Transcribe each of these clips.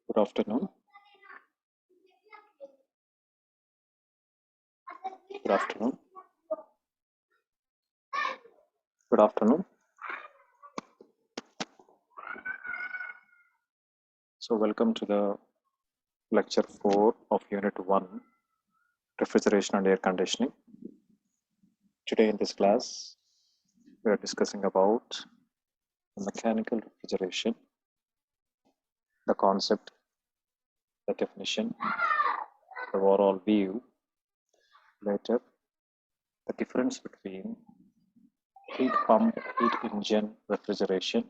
Good afternoon. Good afternoon. Good afternoon. So, welcome to the lecture 4 of Unit 1 Refrigeration and Air Conditioning. Today, in this class, we are discussing about mechanical refrigeration, the concept, the definition, the overall view, later, the difference between heat pump, heat engine refrigeration,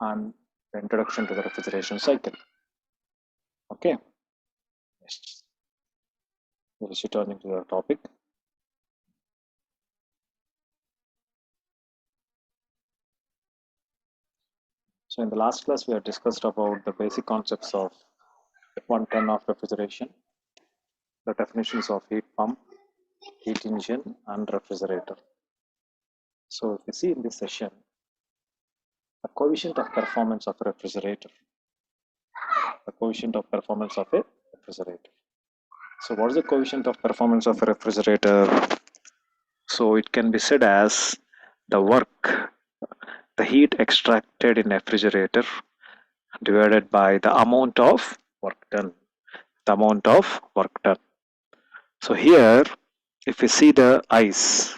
and the introduction to the refrigeration cycle. Okay, yes. We'll be turning to the topic. So in the last class, we have discussed about the basic concepts of 110 of refrigeration, the definitions of heat pump, heat engine, and refrigerator. So if you see in this session, the coefficient of performance of a refrigerator, the coefficient of performance of a refrigerator. So what is the coefficient of performance of a refrigerator? So it can be said as the work, the heat extracted in a refrigerator divided by the amount of work done. The amount of work done. So here, if you see the ice,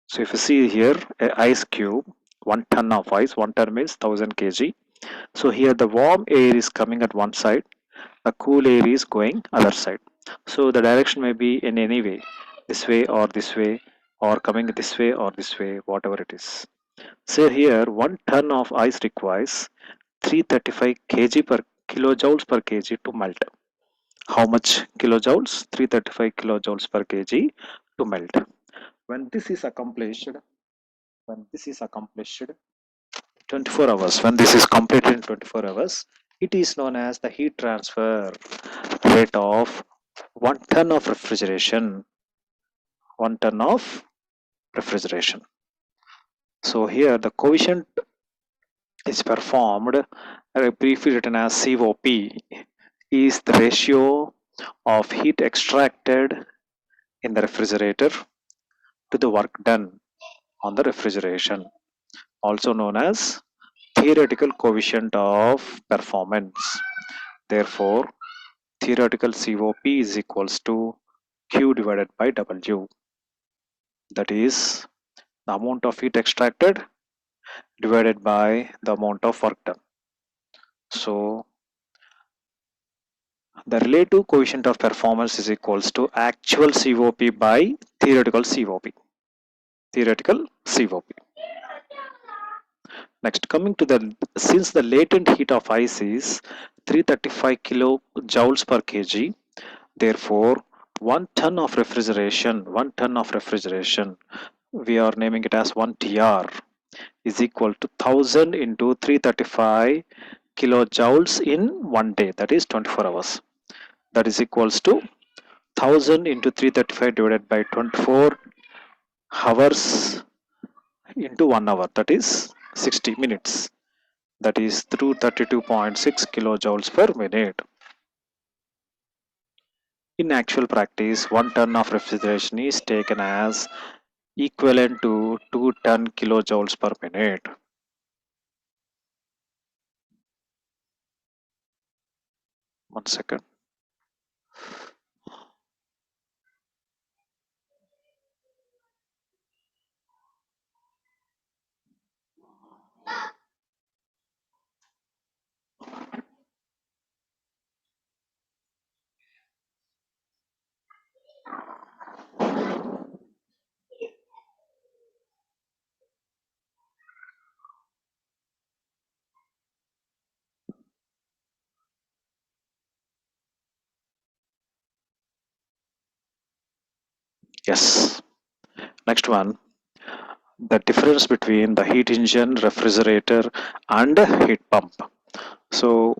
so if you see here a ice cube, 1 ton of ice, 1 ton means 1000 kg. So here the warm air is coming at one side, the cool air is going other side. So the direction may be in any way, this way or this way, or coming this way or this way, whatever it is. So here 1 ton of ice requires 335 kg per kilojoules per kg to melt. How much kilojoules? 335 kilojoules per kg to melt. When this is accomplished, 24 hours, when this is completed in 24 hours, it is known as the heat transfer rate of 1 ton of refrigeration. 1 ton of refrigeration. So here the coefficient is performed, briefly written as COP, is the ratio of heat extracted in the refrigerator to the work done on the refrigeration, also known as theoretical coefficient of performance. Therefore, theoretical COP is equals to Q divided by W. That is the amount of heat extracted divided by the amount of work done. So, the relative coefficient of performance is equals to actual COP by theoretical COP. Theoretical COP. Next, coming to since the latent heat of ice is 335 kilojoules per kg, therefore 1 ton of refrigeration, we are naming it as 1 TR, is equal to 1000 into 335 kilojoules in 1 day, that is 24 hours. That is equals to 1000 into 335 divided by 24 hours into 1 hour, that is 60 minutes. That is 232.6 kilojoules per minute. In actual practice, 1 ton of refrigeration is taken as equivalent to 2 ton kilojoules per minute. One second. Yes. Next one. The difference between the heat engine, refrigerator, and heat pump. So,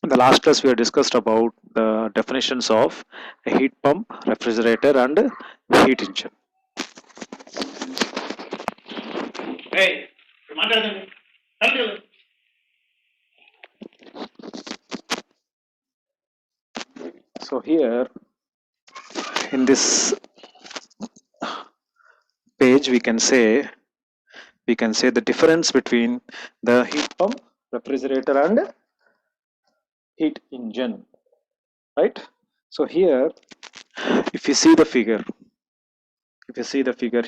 in the last class, we have discussed about the definitions of a heat pump, refrigerator, and heat engine. Hey, మాట్లాడదండి. So here in this page we can say the difference between the heat pump, refrigerator and heat engine, right? So here if you see the figure,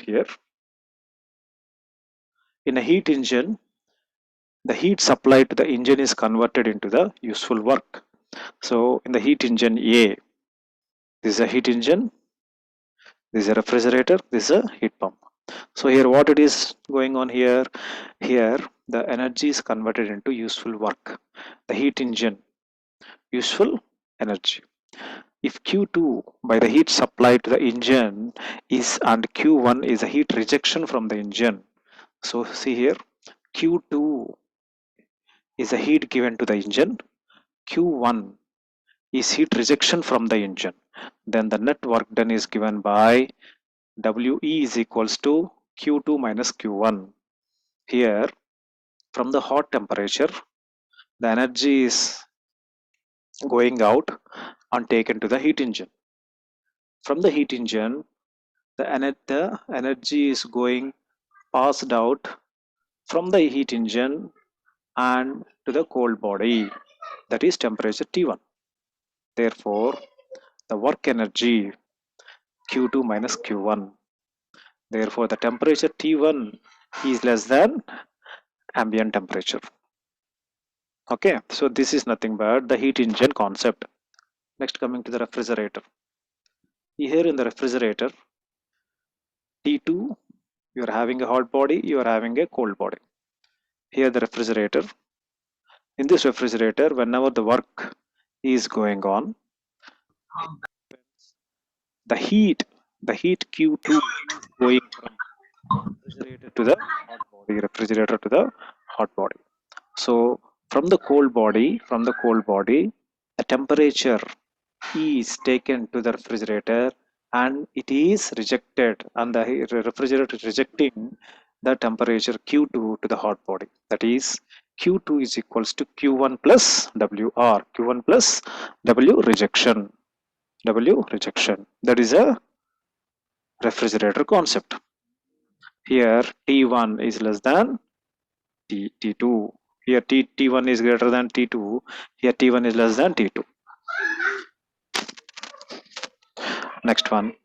here, in a heat engine, the heat supplied to the engine is converted into the useful work. So in the heat engine A, this is a heat engine, this is a refrigerator, this is a heat pump. So here what it is going on here, the energy is converted into useful work. The heat engine, useful energy. If Q2 by the heat supplied to the engine is, and Q1 is a heat rejection from the engine. So see here, Q2 is a heat given to the engine, Q1 is heat rejection from the engine. Then the net work done is given by WE is equals to Q2 minus Q1. Here, from the hot temperature, the energy is going out and taken to the heat engine. From the heat engine, the energy is going passed out from the heat engine and to the cold body, that is temperature T1. Therefore, the work energy Q2 minus Q1. Therefore, the temperature T1 is less than ambient temperature. Okay, so this is nothing but the heat engine concept. Next, coming to the refrigerator. Here in the refrigerator, T2, you are having a hot body, you are having a cold body. Here the refrigerator, in this refrigerator, whenever the work is going on, the heat Q2 is going from refrigerator to the hot body, hot body. So from the cold body, the temperature is taken to the refrigerator and it is rejected, and the refrigerator is rejecting the temperature Q2 to the hot body. That is Q2 is equals to Q1 plus WR, Q1 plus W rejection, That is a refrigerator concept. Here T1 is less than T2. Here T1 is greater than T2. Here T1 is less than T2. Next one.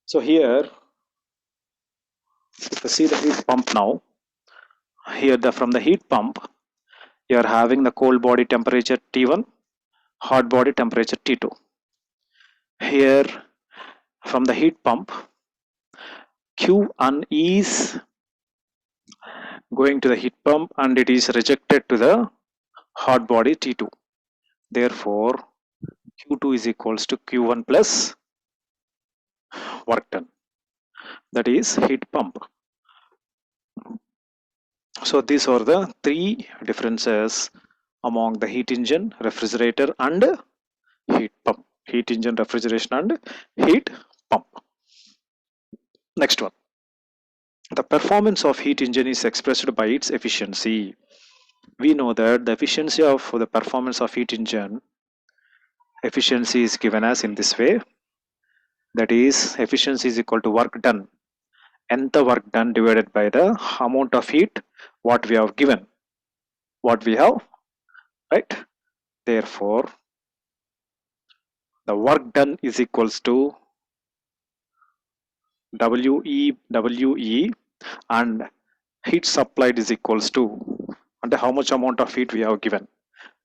So here, if you see the heat pump now, here from the heat pump, you are having the cold body temperature T1, hot body temperature T2. Here from the heat pump, Q1 is going to the heat pump and it is rejected to the hot body T2. Therefore, Q2 is equals to Q1 plus work done. That is heat pump. So these are the three differences among the heat engine, refrigerator and heat pump. Heat engine, refrigeration and heat pump. Next one. The performance of heat engine is expressed by its efficiency. We know that the efficiency of the performance of heat engine, efficiency is given as in this way. That is, efficiency is equal to work done. Nth work done divided by the amount of heat what we have given. Right? Therefore, the work done is equals to WE and heat supplied is equals to, and how much amount of heat we have given,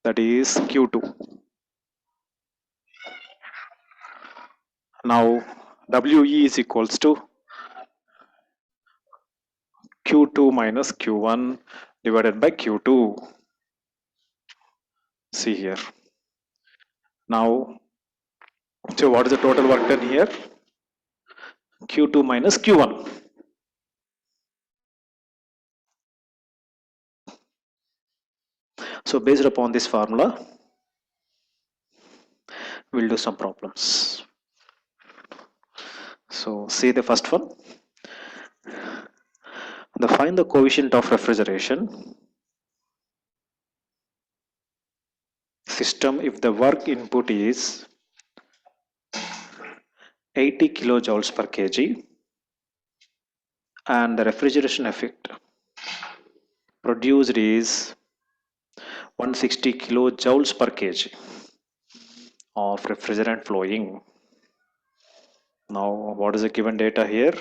that is Q2. Now WE is equals to Q2 minus Q1 divided by Q2. See here. Now So what is the total work done here? Q2 minus Q1. So based upon this formula, we'll do some problems. So see the first one. Find the coefficient of refrigeration system if the work input is 80 kilojoules per kg and the refrigeration effect produced is 160 kilojoules per kg of refrigerant flowing. Now what is the given data here?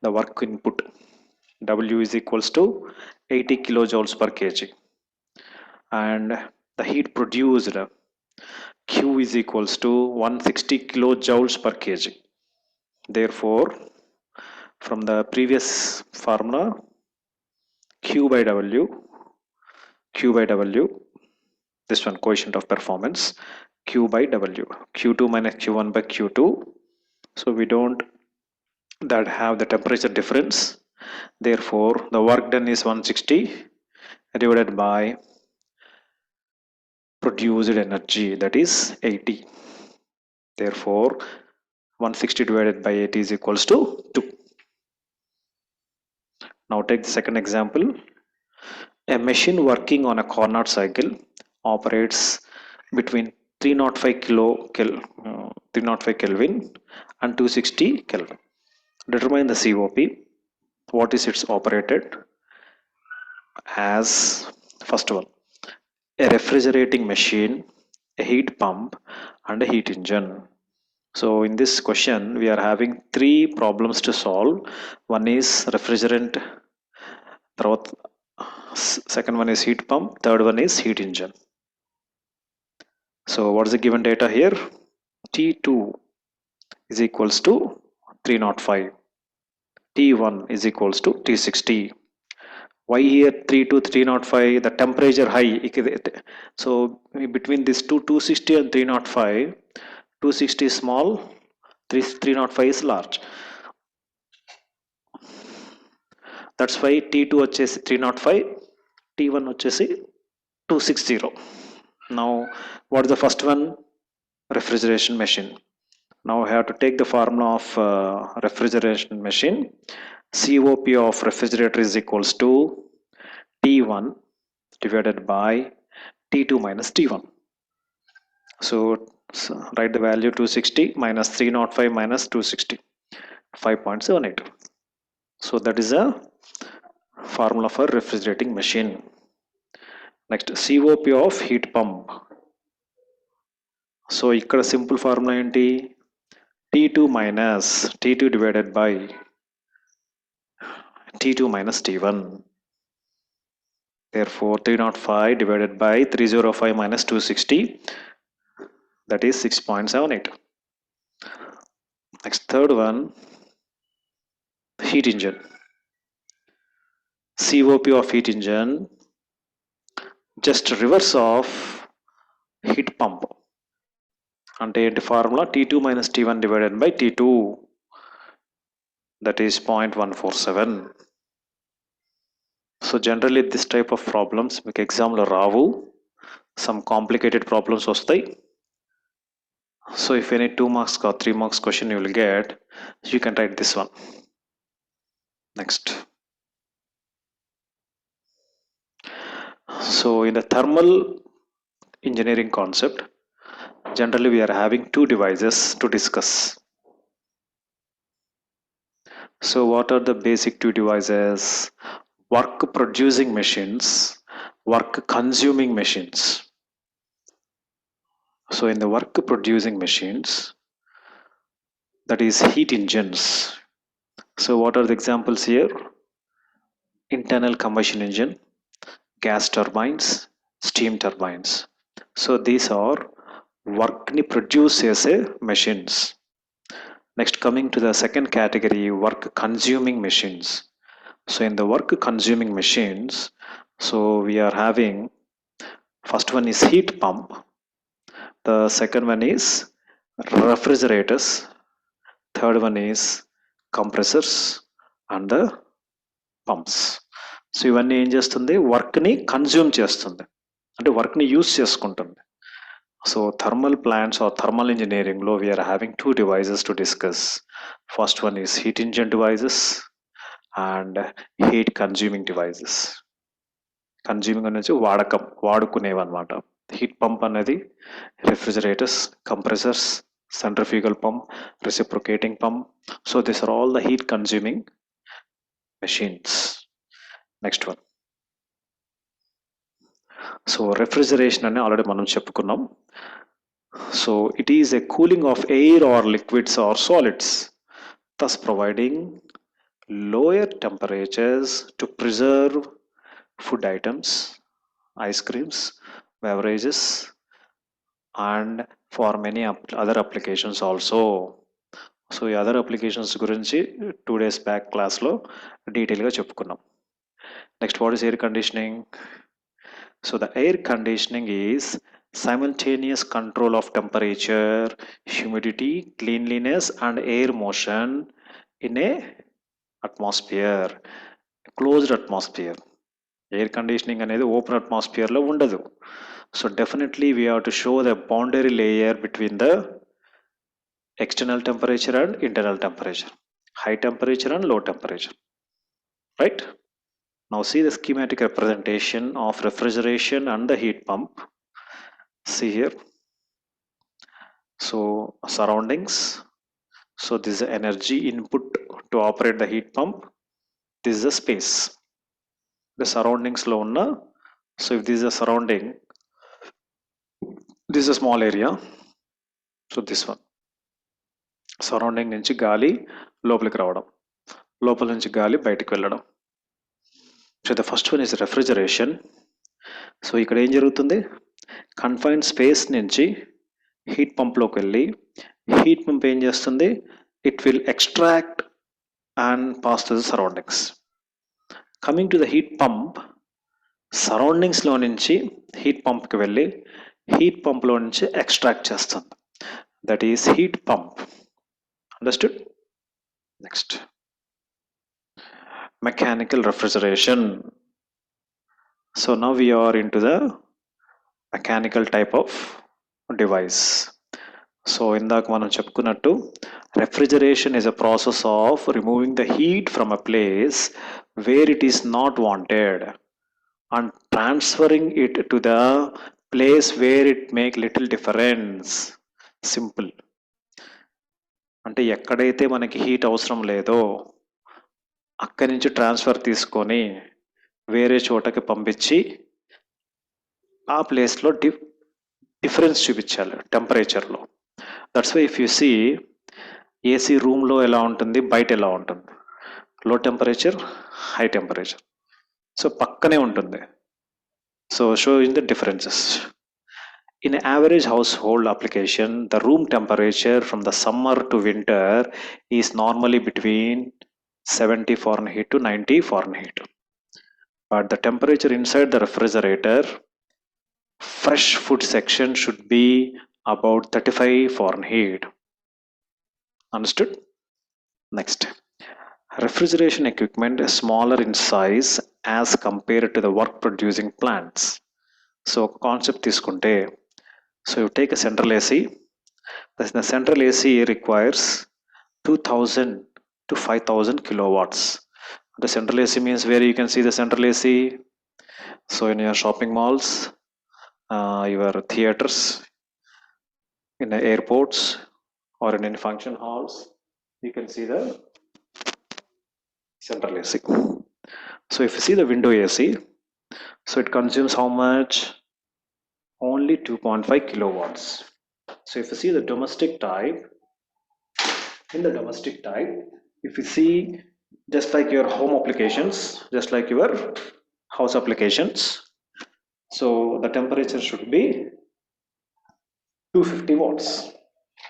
The work input W is equals to 80 kilojoules per kg and the heat produced Q is equals to 160 kilojoules per kg. Therefore, from the previous formula, Q by W, this one coefficient of performance, Q by W, Q2 minus Q1 by Q2. So we don't that have the temperature difference. Therefore, the work done is 160 divided by produced energy, that is 80. Therefore, 160 divided by 80 is equals to 2. Now take the second example. A machine working on a Carnot cycle operates between 305 305 Kelvin and 260 Kelvin. Determine the COP. What is its operated as? First one, a refrigerating machine, a heat pump and a heat engine. So in this question we are having three problems to solve. One is refrigerant, second one is heat pump, third one is heat engine. So what is the given data here? T2 is equals to 305, T1 is equals to T60. Why here 3 to 305? The temperature high. So between this 260 and 305, 260 is small, 305 is large. That's why T2 వచ్చేసి 305, T1 వచ్చేసి 260. Now what is the first one? Refrigeration machine. Now I have to take the formula of refrigeration machine. COP of refrigerator is equals to T1 divided by T2 minus T1. So write the value 260 minus 305 minus 260, 5.78. So that is a formula for refrigerating machine. Next, COP of heat pump. So ikkada simple formula enti? T2 minus T2 divided by T2 minus T1. Therefore 305 divided by 305 minus 260, that is 6.78. Next, third one, heat engine. COP of heat engine, just reverse of heat pump. అంటే ఏంటి formula? T2 minus T1 divided by T2, that is 0.147. So generally this type of problems మీకు ఎగ్జామ్లో రావు, some complicated problems వస్తాయి. So if any 2 marks or 3 marks question you will get, you can write this one. Next. So in the thermal engineering concept, generally we are having two devices to discuss. So what are the basic two devices? Work producing machines, work consuming machines. So in the work producing machines, that is heat engines. So what are the examples here? Internal combustion engine, gas turbines, steam turbines. So these are work ni produce చేసే machines. Next, coming to the second category, work consuming machines. So in the work consuming machines, so we are having, first one is heat pump, the second one is refrigerators, third one is compressors and the pumps. So ఇవన్నీ ఏం చేస్తుంది, వర్క్ని consume చేస్తుంది, అంటే వర్క్ని use చేసుకుంటుంది. So thermal plants or thermal ఇంజనీరింగ్లో we are having two devices to discuss. First one is heat engine devices and heat consuming devices. Consuming అనేది వాడుకునేవి అనమాట. హీట్ పంప్ అనేది refrigerators, compressors, centrifugal pump, reciprocating pump. So these are all the heat consuming machines. Next one. So refrigeration అని already మనం చెప్పుకున్నాం. So it is a cooling of air or liquids or solids, thus providing lower temperatures to preserve food items, ice creams, beverages, and for many other applications also. So ఈ other applications గురించి 2 days back క్లాస్లో డీటెయిల్గా చెప్పుకున్నాం. Next, what is air conditioning? So the air conditioning is simultaneous control of temperature, humidity, cleanliness and air motion in a atmosphere, closed atmosphere. Air conditioning అనేది open అట్మాస్ఫియర్లో ఉండదు. So definitely we have to show the boundary layer between the external temperature and internal temperature, high temperature and low temperature, right? Now see the schematic representation of refrigeration and the heat pump. See here. So surroundings. So this is the energy input to operate the heat pump. This is the space. The surroundings lo unna. So if this is a surrounding, this is a small area. So this one. Surrounding నుంచి గాలి లోపలికి రావడం, లోపల నుంచి గాలి బయటకు వెళ్ళడం. So the first one is refrigeration. So ఇక్కడ ఏం జరుగుతుంది, కన్ఫైన్డ్ స్పేస్ నుంచి హీట్ పంప్లోకి వెళ్ళి హీట్ పంప్ ఏం చేస్తుంది, it will extract and pass to the surroundings. Coming to the heat pump, సరౌండింగ్స్లో నుంచి హీట్ పంప్కి వెళ్ళి హీట్ పంప్లో నుంచి ఎక్స్ట్రాక్ట్ చేస్తుంది. That is heat pump. Understood? Next, mechanical refrigeration. So now we are into the mechanical type of device. So ఇందాక మనం చెప్పుకున్నట్టు refrigeration is a process of removing the heat from a place where it is not wanted and transferring it to the place where it make little difference. Simple. అంటే ఎక్కడైతే మనకి heat అవసరం లేదో అక్కడి నుంచి ట్రాన్స్ఫర్ తీసుకొని వేరే చోటకి పంపించి ఆ ప్లేస్లో డిఫరెన్స్ చూపించాలి టెంపరేచర్లో. That's why if you see AC రూమ్లో ఎలా ఉంటుంది, బయట ఎలా ఉంటుంది, లో టెంపరేచర్, హై టెంపరేచర్, సో పక్కనే ఉంటుంది. So showing the differences. In an average household application, the room temperature from the summer to winter is normally between 70 Fahrenheit to 90 Fahrenheit. But the temperature inside the refrigerator, fresh food section, should be about 35 Fahrenheit. Understood? Next, refrigeration equipment is smaller in size as compared to the work producing plants. So concept తీసుకుంటే, so you take a central AC. The central AC requires 2000 to 5000 kilowatts. The central AC means where you can see the central AC. So in your shopping malls, your theaters, in the airports, or in any function halls, you can see the central AC. So if you see the window AC, so it consumes how much? Only 2.5 kilowatts. So if you see the domestic type, in the domestic type, if you see just like your home applications, just like your house applications, so the temperature should be 250 watts.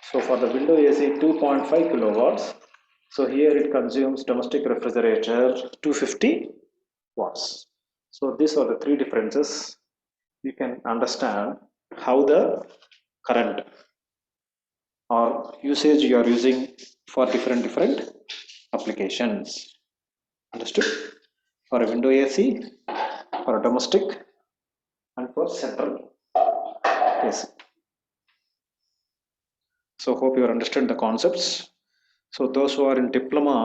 So for the window AC 2.5 kilowatts, so here it consumes domestic refrigerator 250 watts. So these are the three differences. You can understand how the current or usage you are using for different applications. Understood? For a window AC, for a domestic, and for central AC. So hope you understand the concepts. So those who are in diploma,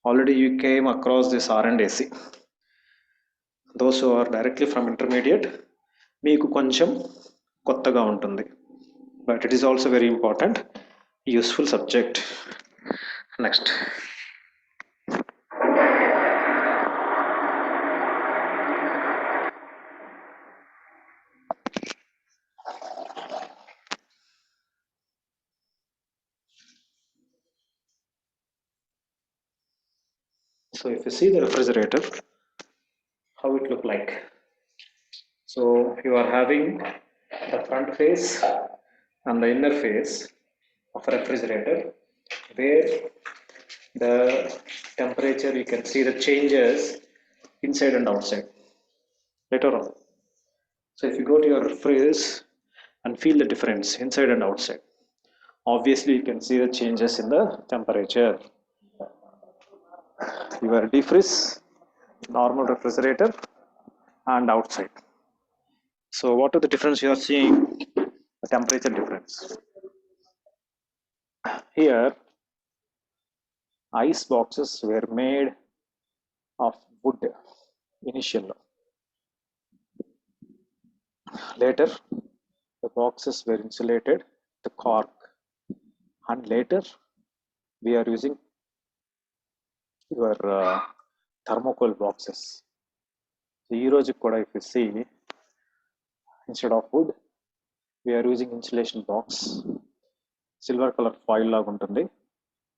already you came across this R and AC. Those who are directly from intermediate, మీకు కొంచెం కొత్తగా ఉంటుంది, but it is also very important, useful subject. Next. So if you see the refrigerator, how it look like. So you are having the front face and the inner face of a refrigerator, where the temperature, you can see the changes inside and outside later on. So if you go to your fridge and feel the difference inside and outside, obviously you can see the changes in the temperature. Your defreeze, normal refrigerator, and outside. So what are the difference you are seeing? The temperature difference. Here, ice boxes were made of wood initially. Later, the boxes were insulated with cork, and later we are using your thermocol boxes. ఈ రోజు కూడా if you see, instead of wood, we are using insulation box. Silver color foil లాగా ఉంటుంది,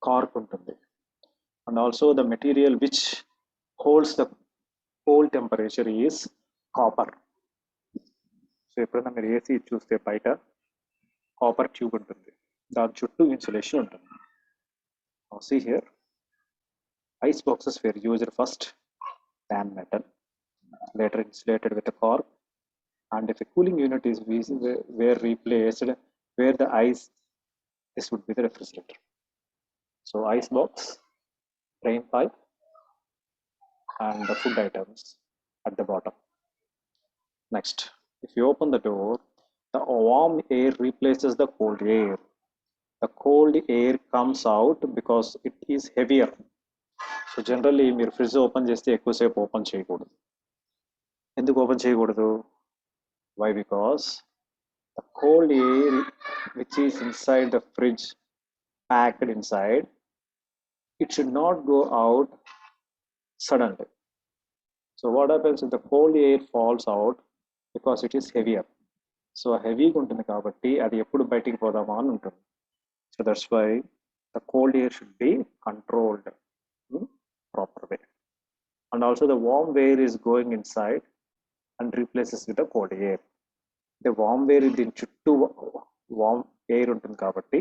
cork ఉంటుంది, and also the material which holds the cold temperature is copper. So ఎప్పుడైనా మీరు AC చూస్తే బయట కాపర్ ట్యూబ్ ఉంటుంది, దాని చుట్టూ ఇన్సులేషన్ ఉంటుంది. See here, ice boxes were used first than metal, later insulated with a cork, and if a cooling unit is were replaced where the ice, this would be the refrigerator. So ice box, drain pipe, and the food items at the bottom. Next, if you open the door, the warm air replaces the cold air. The cold air comes out because it is heavier. So generally మీరు fridge open చేస్తే ఎక్కువసేపు open చేయకూడదు. ఎందుకు open చేయకూడదు? Why? Because the cold air which is inside the fridge, packed inside, it should not go out suddenly. So what happens if the cold air falls out? Because it is heavier. So heavy ఉంటుంది కాబట్టి అది ఎప్పుడు బయటికి పోదామా అని ఉంటుంది. So that's why the cold air should be controlled in proper way. And also the warm air is going inside and replaces with the cold air. The warm air దీని చుట్టూ warm air ఉంటుంది కాబట్టి,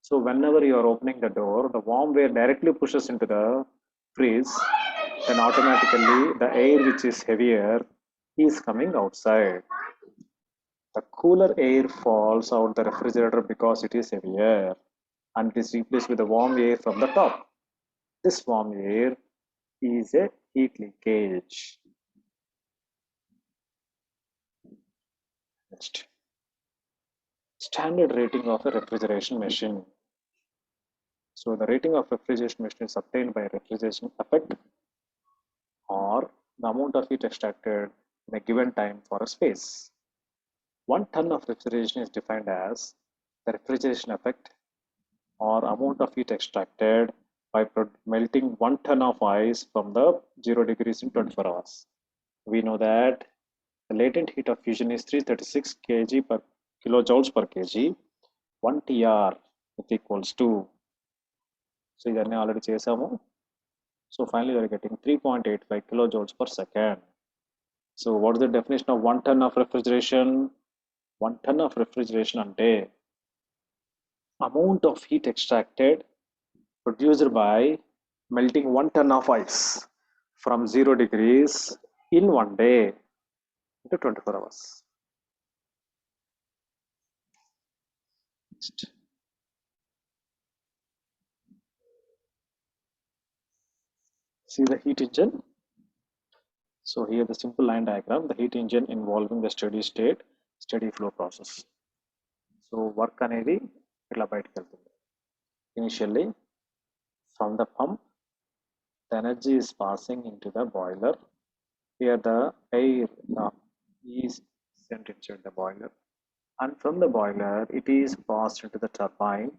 so whenever you are opening the door, the warm air directly pushes into the fridge, then automatically the air which is heavier is coming outside. The cooler air falls out the refrigerator because it is heavier, and it is replaced with the warm air from the top. This warm air is a heat leakage. Next, standard rating of a refrigeration machine. So the rating of refrigeration machine is obtained by refrigeration effect, or the amount of heat extracted in a given time for a space. 1 ton of refrigeration is defined as the refrigeration effect, or amount of heat extracted by melting 1 ton of ice from the 0 degrees in 24 hours. We know that the latent heat of fusion is 336 kilojoules per kg. 1 TR is equals to, so ఇదన్నీ already చేసాము. So finally we are getting 3.85 kilojoules per second. So what is the definition of 1 ton of refrigeration? 1 ton of refrigeration ante amount of heat extracted produced by melting 1 ton of ice from 0 degrees in 1 day into 24 hours. Next. See the heat engine. So here the simple line diagram, the heat engine involving the steady state, steady flow process. So work అనేది ఇట్లా బయటకు వెళ్తుంది. Initially from the pump, the energy is passing into the boiler. Here the air is sent inside the boiler, and from the boiler it is passed into the turbine.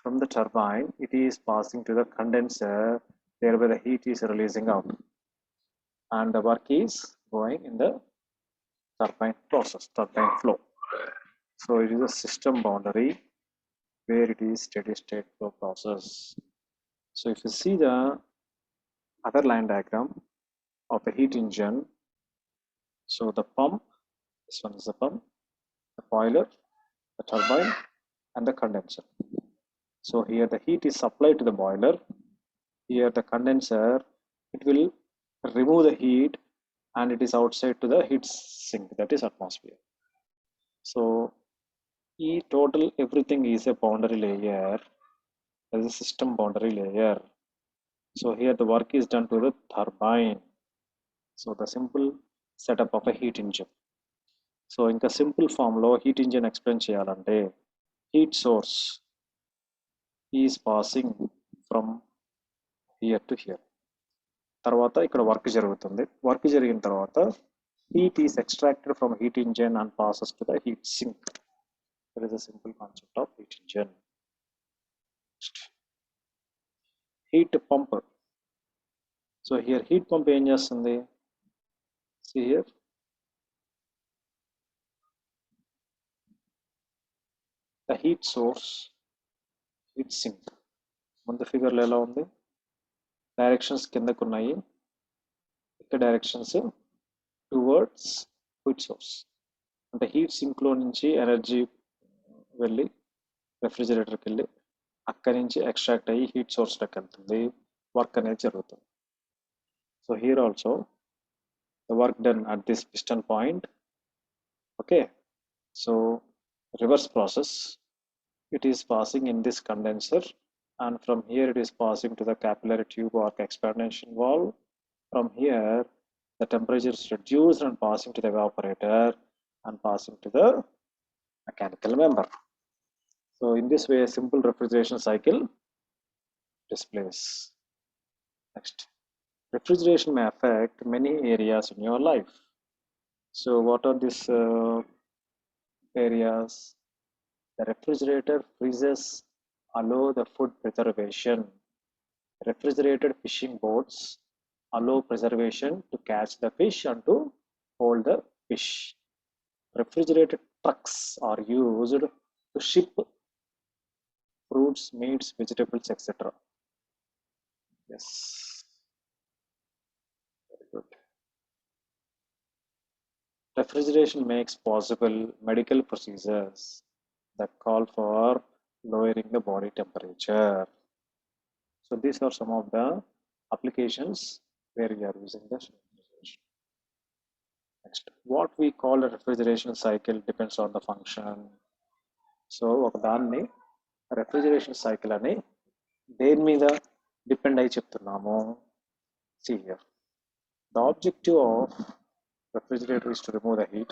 From the turbine it is passing to the condenser, thereby the heat is releasing out, and the work is going in the turbine process, turbine flow. So it is a system boundary where it is steady state flow process. So if you see the other line diagram of a heat engine, so the pump, this one is the pump, the boiler, the turbine, and the condenser. So here the heat is supplied to the boiler. Here the condenser, it will remove the heat and it is outside to the heat sink, that is atmosphere. So total everything is a boundary layer, there is a system boundary layer. So here the work is done to the turbine. So the simple setup of a heat engine. So in the simple form lo heat engine explain cheyalante, heat source is passing from here to here. తర్వాత ఇక్కడ work జరుగుతుంది. Work జరిగిన తర్వాత heat is extracted from heat engine and passes to the heat sink. There is a simple concept of heat engine. Heat pump. So here heat pump ఏం చేస్తుంది? See here. The heat source, heat sink. ముందు ఫిగర్లో ఎలా ఉంది? Directions కిందకు ఉన్నాయి, ఇక్కడ directions towards heat source. అంటే heat సింక్లో నుంచి ఎనర్జీ వెళ్ళి రెఫ్రిజిరేటర్కి వెళ్ళి అక్కడి నుంచి ఎక్స్ట్రాక్ట్ అయ్యి హీట్ సోర్స్లోకి వెళ్తుంది, వర్క్ అనేది జరుగుతుంది. So here also the work done at this piston point. Okay, so reverse process, it is passing in this condenser, and from here it is passing to the capillary tube or expansion valve. From here the temperature is reduced and passing to the evaporator and passing to the mechanical member. So in this way a simple refrigeration cycle displays. Next, refrigeration may affect many areas in your life. So what are these areas? The refrigerator freezes allow the food preservation. Refrigerated fishing boats allow preservation to catch the fish and to hold the fish. Refrigerated trucks are used to ship fruits, meats, vegetables, etc. Yes, very good. Refrigeration makes possible medical procedures that call for lowering the body temperature. So these are some of the applications where we are using the refrigeration. Next, what we call a refrigeration cycle depends on the function. So ఒక దాన్ని refrigeration cycle అని దేని మీద depend అయి చెప్తున్నాము? See here, the objective of refrigerator is to remove the heat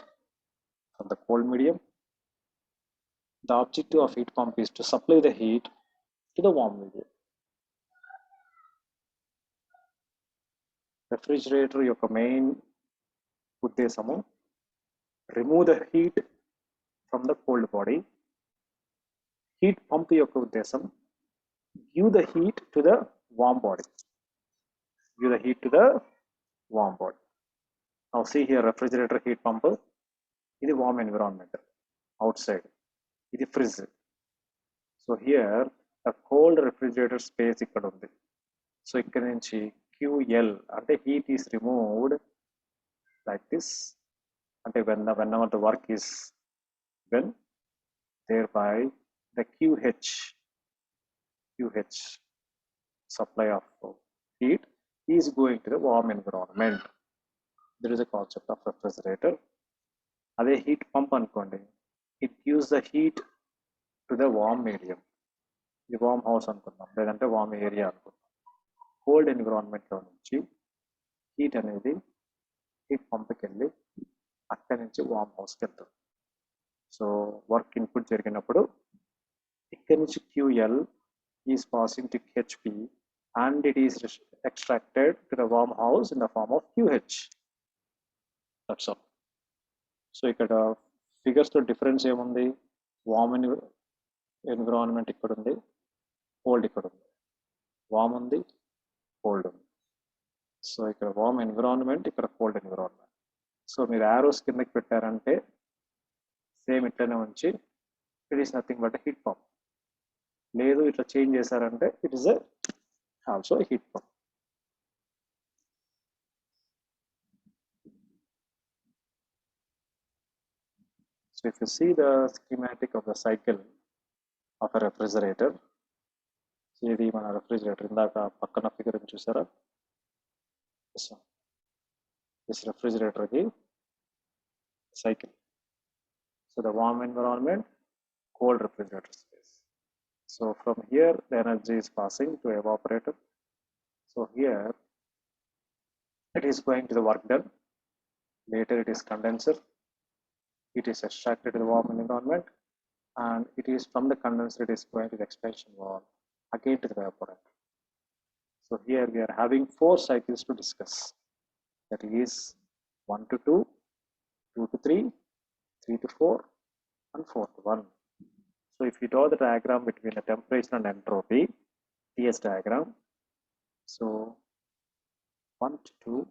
from the cold medium. The objective of heat pump is to supply the heat to the warm medium. Refrigerator యొక్క main ఉద్దేశము remove the heat from the cold body. Heat pump యొక్క ఉద్దేశం give the heat to the warm body. Give the heat to the warm body. Now see here refrigerator heat pump, ఇది warm environment outside, ఇది fridge. So here the cold refrigerator space ఇక్కడ ఉంది. సో ఇక్కడ నుంచి QL అంటే heat is removed like this. అంటే whenever the work is done, thereby the QH supply of heat is going to the warm environment. There is a concept of refrigerator. అదే heat pump అనుకోండి, it gives the heat to the warm medium. ఇది warm house అనుకుందాం, లేదంటే warm area అనుకుందాం. Cold ఎన్విరాన్మెంట్లో నుంచి heat అనేది heat పంప్కి వెళ్ళి అక్కడి నుంచి వామ్ హౌస్కి వెళ్తుంది. సో వర్క్ ఇన్పుట్ జరిగినప్పుడు ఇక్కడి నుంచి QL is passing to HP and it is extracted to the warm house in the form of QH. That's all. So ఇక్కడ ఫిగర్స్ తో డిఫరెన్స్ ఏముంది? వామ్ ఎన్విరాన్మెంట్ ఇక్కడ ఉంది, కోల్డ్ ఇక్కడ ఉంది. వామ్ ఉంది, కోల్డ్ ఉంది. సో ఇక్కడ వామ్ ఎన్విరాన్మెంట్, ఇక్కడ కోల్డ్ ఎన్విరాన్మెంట్. సో మీరు యారోస్ కిందకి పెట్టారంటే సేమ్ ఇట్లనే ఉంచి it is nothing but heat pump. లేదు ఇట్లా చేంజ్ చేశారంటే it is also a heat pump. So if you see the schematic of the cycle of a refrigerator, ఇది మన రెఫ్రిజిరేటర్ ఇందాక పక్కన ఫిగర్ చూసారా? this refrigerator ki cycle. So the warm environment, cold refrigerator space. So from here the energy is passing to evaporator. So here it is going to the work done. Later it is condenser. It is extracted to the warm environment, and it is from the condenser it is going to the expansion valve, again to the evaporator. So here we are having 4 cycles to discuss. That is 1 to 2, 2 to 3, 3 to 4, and 4 to 1. So if you draw the diagram between the temperature and entropy, TS diagram, so 1 to 2,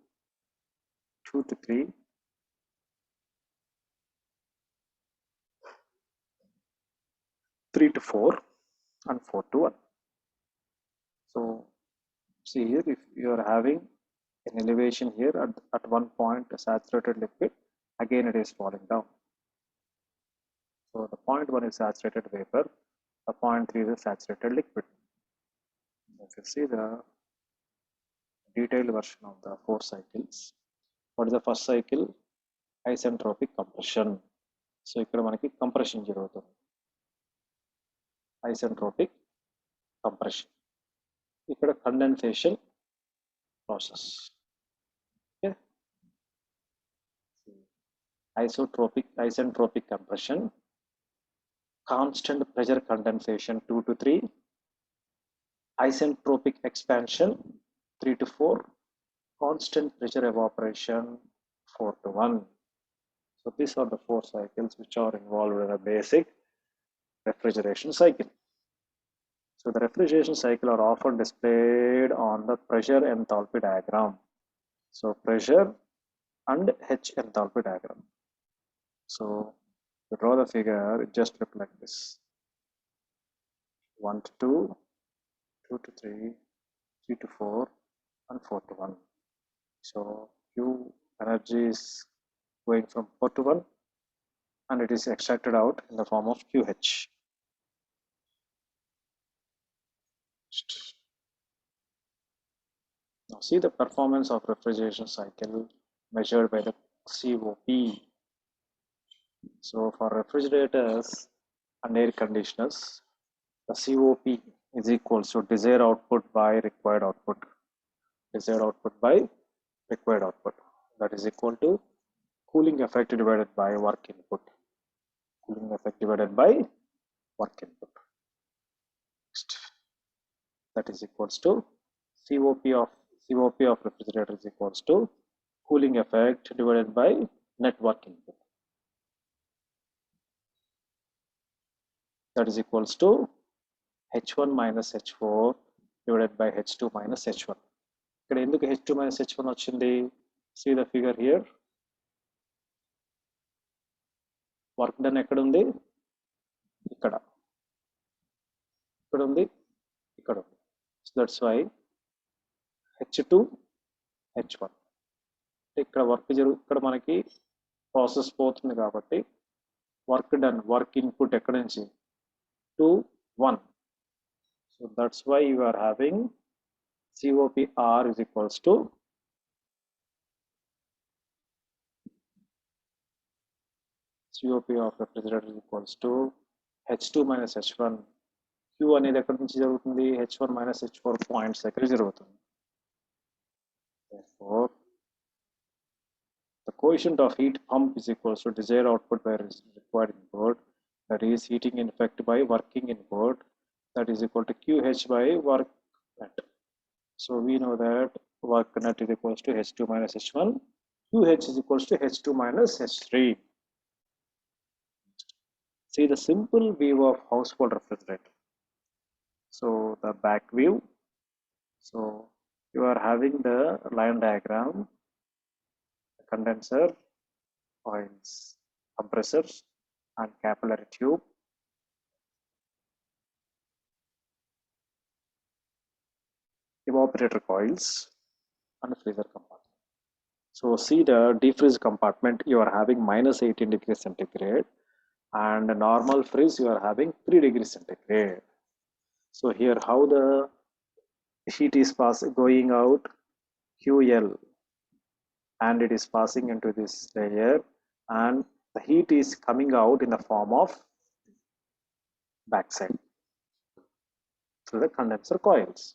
2 to 3, 3 to 4, and 4 to 1. So see here, if you are having an elevation here at one point, a saturated liquid, again it is falling down. So the point 1 is saturated vapor, the point 3 is a saturated liquid. If you see the detailed version of the 4 cycles, what is the first cycle? Isentropic compression. So ikkada manaki compression jarugutundi. Isentropic compression. Ikkada condensation process. Okay. Isentropic compression, constant pressure condensation 2 to 3, isentropic expansion 3 to 4, constant pressure evaporation 4 to 1. So these are the 4 cycles which are involved in a basic refrigeration cycle. So the refrigeration cycle are often displayed on the pressure enthalpy diagram. So pressure and H enthalpy diagram. So to draw the figure, it just looks like this: 1 to 2, 2 to 3, 3 to 4, and 4 to 1. So Q energy is going from 4 to 1, and it is extracted out in the form of QH. Now see the performance of refrigeration cycle measured by the COP. So for refrigerators and air conditioners, the COP is equal to desired output by required output. Desired output by required output. That is equal to cooling effect divided by work input. Cooling effect divided by work input. Next, that is equals to COP of refrigerator is equals to cooling effect divided by net work input. That is equals to H1 minus H4 divided by H2 minus H1. ఇక్కడ ఎందుకు H2 minus H1 వచ్చింది? See the figure here. Work done ఎక్కడ ఉంది? ఇక్కడ ఉంది, ఇక్కడ ఉంది. So that's why H2 H1. ఇక్కడ వర్క్ ఇక్కడ మనకి ప్రాసెస్ పోతుంది కాబట్టి వర్క్ డన్, వర్క్ ఇన్పుట్ ఎక్కడ నుంచి 2, 1. So that's why you are having COPR is equals to COP of refrigerator is equals to H2 minus H1. Q అనేది ఎక్కడి నుంచి జరుగుతుంది? H1 minus H4 పాయింట్స్ దగ్గర జరుగుతుంది. Therefore, the coefficient of heat pump is equals to desired output by required input, that is heating in effect by working input, that is equal to QH by work net. So we know that work net is equals to H2 minus H1, QH is equals to H2 minus H3. See the simple view of household refrigerator. So the back view. So you are having the line diagram, condenser, coils, compressors, and capillary tube. Evaporator coils and freezer compartment. So see the deep freeze compartment, you are having minus 18 degrees centigrade, and normal freeze you are having 3 degrees centigrade. So here how the heat is going out, QL, and it is passing into this layer, and the heat is coming out in the form of backside through the condenser coils.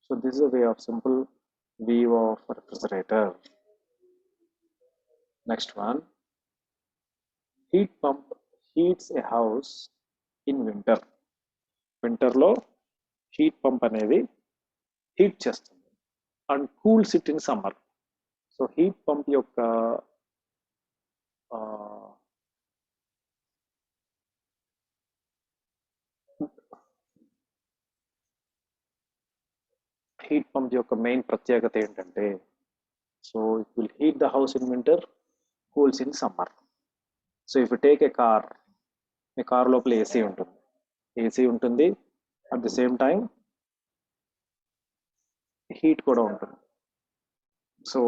So this is a way of simple view of refrigerator. Next one, heat pump heats a house in winter. Winterలో heat pump అనేది heat చేస్తుంది and cools it in summer. So heat pump యొక్క heat pump యొక్క main ప్రత్యేకత ఏంటంటే, so it will heat the house in winter, cools in summer. So if you take a car, మీ car లోపల AC ఉంటుంది, at the same time heat కూడా ఉంటుంది. So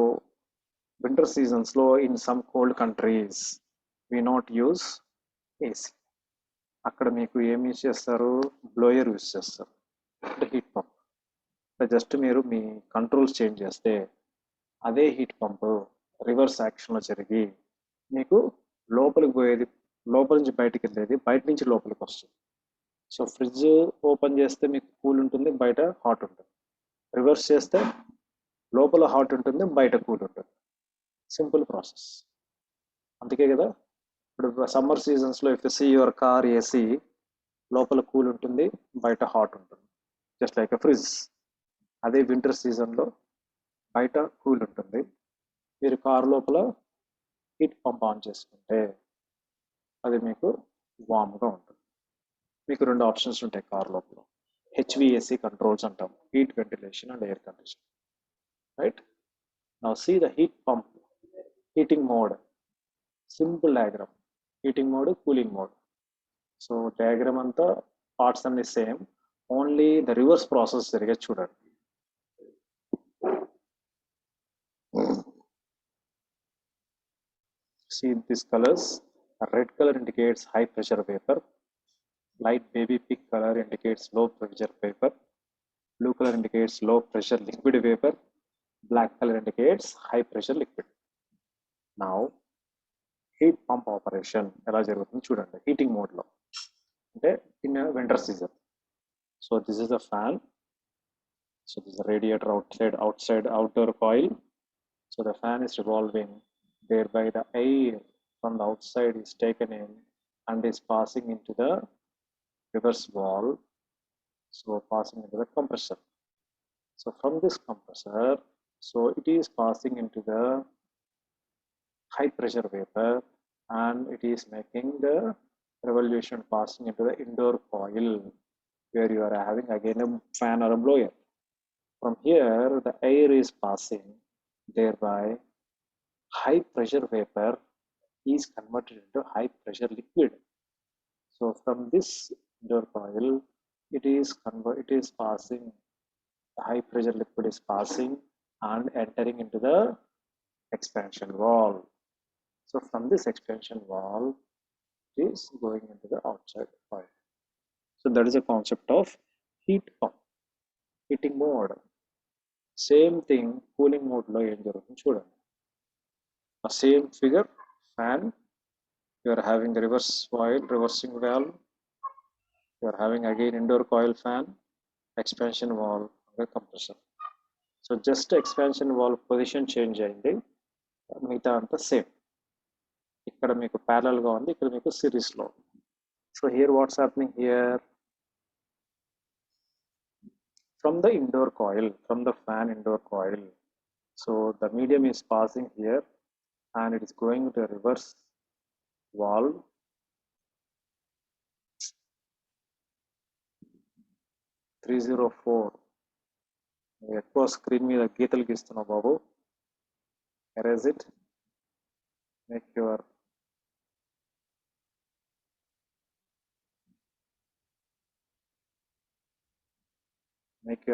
winter సీజన్స్లో in some cold countries we not use AC. అక్కడ మీకు ఏం use చేస్తారు, బ్లోయర్ యూజ్ చేస్తారు, అంటే హీట్ పంప్. జస్ట్ మీరు మీ కంట్రోల్స్ చేంజ్ చేస్తే అదే హీట్ పంప్ రివర్స్ యాక్షన్లో జరిగి మీకు లోపలికి పోయేది లోపల నుంచి బయటకు వెళ్ళేది, బయట నుంచి లోపలికి వస్తుంది. సో ఫ్రిడ్జ్ ఓపెన్ చేస్తే మీకు కూల్ ఉంటుంది, బయట హాట్ ఉంటుంది. రివర్స్ చేస్తే లోపల హాట్ ఉంటుంది, బయట కూల్ ఉంటుంది. Simple process. అందుకే కదా ఇప్పుడు సమ్మర్ సీజన్స్లో if you see your car AC, లోపల కూల్ ఉంటుంది, బయట హాట్ ఉంటుంది, జస్ట్ లైక్ ఎ ఫ్రిడ్జ్. అదే వింటర్ సీజన్లో బయట కూల్ ఉంటుంది, మీరు కార్ లోపల హీట్ పంప్ ఆన్ చేసుకుంటే అది మీకు వామ్గా ఉంటుంది. మీకు రెండు ఆప్షన్స్ ఉంటాయి కార్ లోపల, హెచ్విఏసి కంట్రోల్స్ అంటాం, heat ventilation and air condition, right? Now see the heat pump heating mode. Simple diagram, heating mode, cooling mode. So diagram anta parts are the same, only the reverse process జరిగే చూడండి. See these colors, red color indicates high pressure vapor, light baby pink color indicates low pressure vapor, blue color indicates low pressure liquid vapor, black color indicates high pressure liquid. Now heat pump operation ఎలా జరుగుతుంది చూడండి heating మోడ్లో, అంటే in winter season. So this is the fan, so this radiator outdoor coil. So the fan is revolving, thereby the air from the outside is taken in and is passing into the reverse valve, so passing into the compressor. So from this compressor, so it is passing into the high pressure vapor and it is making the revolution passing into the indoor coil where you are having again a fan or a blower. From here the air is passing, thereby high pressure vapor is converted into high pressure liquid. So from this indoor coil it is passing, the high pressure liquid is passing and entering into the expansion valve. So from this expansion valve, it is going into the outside coil. So that is a concept of heat pump, heating mode. Same thing cooling mode lo em jarugutundi chudandi. A same figure, fan, you are having the reversing valve, you are having again indoor coil fan, expansion valve, the compressor. So just expansion valve position change అయింది, మిగతా అంతా same. ఇక్కడ మీకు parallel గా ఉంది, ఇక్కడ మీకు series లో. So here what's happening here, from the indoor coil, from the fan indoor coil, so the medium is passing here and it is going to a reverse valve. 304 ఎక్కువ screen మీద గీతలు గీస్తున్నావు బాబు. erase it, make your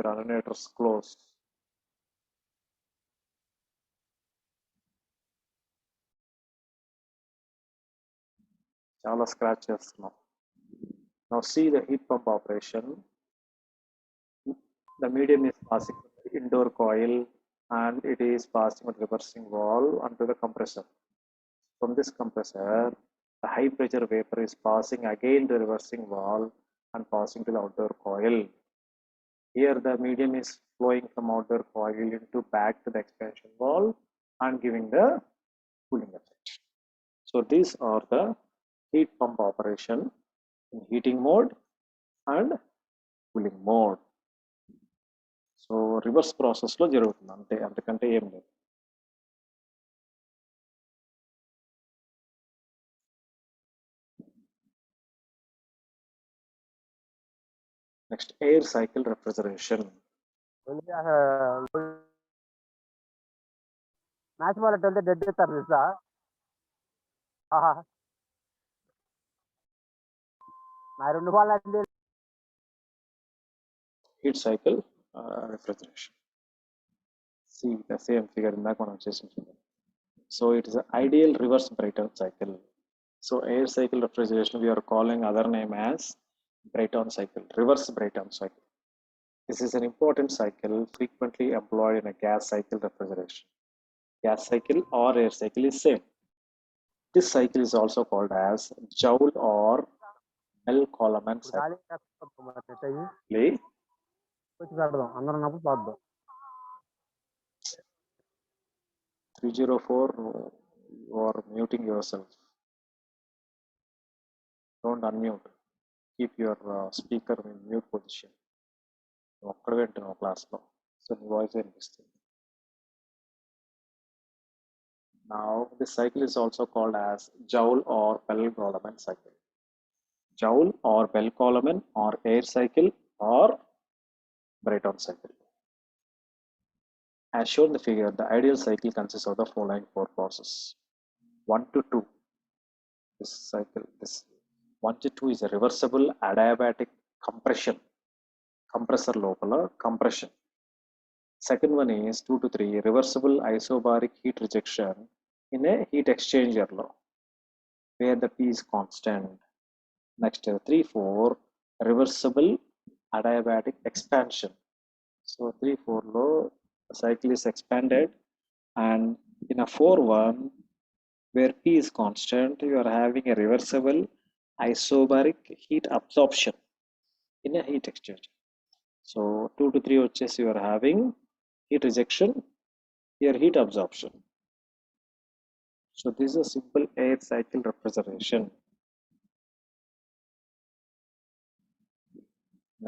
alternators close. చాలా scratch చేస్తున్నాం. Now see the heat pump operation. The medium is passing the indoor coil and it is passing a reversing valve onto the compressor. From this compressor, the high pressure vapor is passing again the reversing valve and passing to the outdoor coil. Here the medium is flowing from outdoor coil into back to the expansion valve and giving the cooling effect. So these are the heat pump operation in heating mode and cooling mode. So reverse process లో జరుగుతుంది అంతే, అంతకంటే ఏం లేదు. Next air cycle refrigeration. Match ball అంటే dead ఇస్తారు తెలుసా? నా 2 బాల్ అంటే heat cycle refrigeration. See the same figure in the conversation. So it is an ideal reverse Brayton cycle. So air cycle refrigeration we are calling other name as Brayton cycle, reverse Brayton cycle. This is an important cycle frequently employed in a gas cycle refrigeration. Gas cycle or air cycle is same. This cycle is also called as Joule or Bell-Coleman cycle. Play. అందరూ ఉన్నప్పుడు చూద్దాం. 304, you are muting yourself. Don't unmute. Keep your speaker in mute position. ఒక్కడ వింటున్నావు క్లాస్లో, so నీ voice వినిపిస్తుంది. Now this cycle is also called as Joule or Bell-Coleman cycle. Joule or Bell-Coleman or air cycle or Brayton cycle. As shown in the figure, the ideal cycle consists of the following 4 processes. 1 to 2. This cycle, this 1 to 2 is a reversible adiabatic compression. Compressor lopala compression. Second one is 2 to 3, reversible isobaric heat rejection in a heat exchanger law, where the P is constant. Next 3, 4, reversible adiabatic expansion. So 3, 4 low, the cycle is expanded, and in a 4-1 where P is constant, you are having a reversible isobaric heat absorption in a heat exchanger. So 2 to 3 వచ్చేసి you are having heat rejection, here heat absorption. So this is a simple air cycle refrigeration.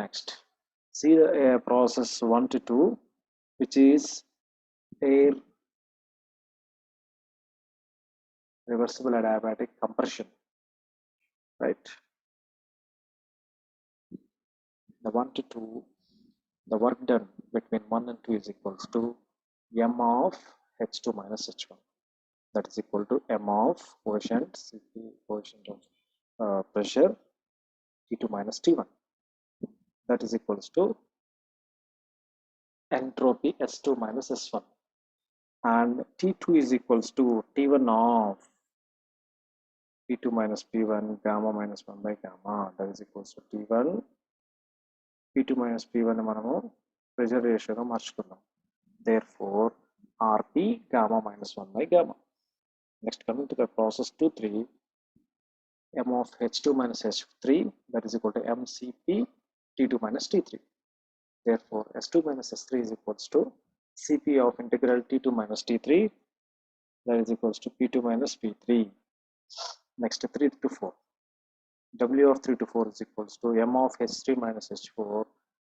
Next, see the process 1 to 2, which is air reversible adiabatic compression, right? The 1 to 2, the work done between 1 and 2 is equals to m of h2 minus h1. That is equal to m of coefficient Cp, coefficient of pressure, T2 minus T1. That is equals to entropy S2 minus S1. And T2 is equals to T1 of P2 minus P1 gamma minus 1 by gamma. That is equals to T1 P2 minus P1 మనము pressure ratio గా మార్చుకున్నాం. Therefore RP gamma minus 1 by gamma. Next, coming to the process 2-3, m of h2 minus h3, that is equal to mCp T2 minus T3. Therefore S2 minus S3 is equals to Cp of integral T2 minus T3, that is equals to P2 minus P3. Next 3 to 4. W of 3 to 4 is equals to M of H3 minus H4,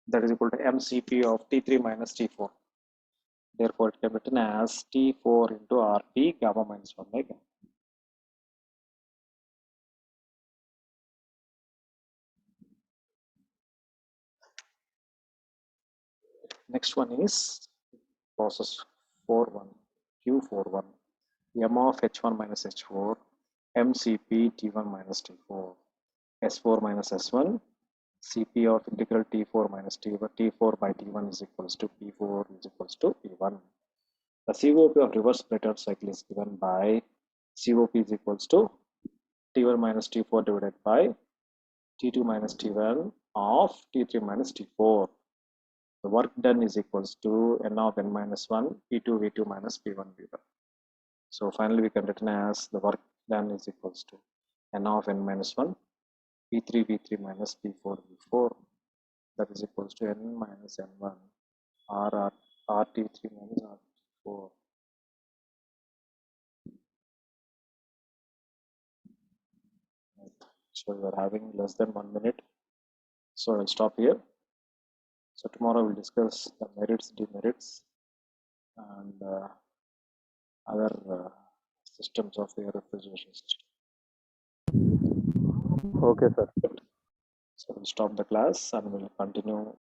that is equal to MCP of T3 minus T4. Therefore, it can be written as T4 into RT gamma minus 1 by gamma. Next one is process 41, Q41, M of H1 minus H4, MCP T1 minus T4, S4 minus S1, Cp of integral T4 minus T4 by T1 is equals to P4 is equals to P1. The COP of reverse Brayton cycle is given by COP is equals to T1 minus T4 divided by T2 minus T1 of T3 minus T4. The work done is equals to N of N minus 1 P2 V2 minus P1 V1. So finally we can written as the work done is equals to N of N minus 1 P3 V3 minus P4 V4, that is equals to N minus N1 RT3 minus RT4. So we are having less than 1 minute, so I'll stop here. So tomorrow we'll discuss the merits, demerits, and other systems of air refrigeration system. Okay, sir. So we'll stop the class and we'll continue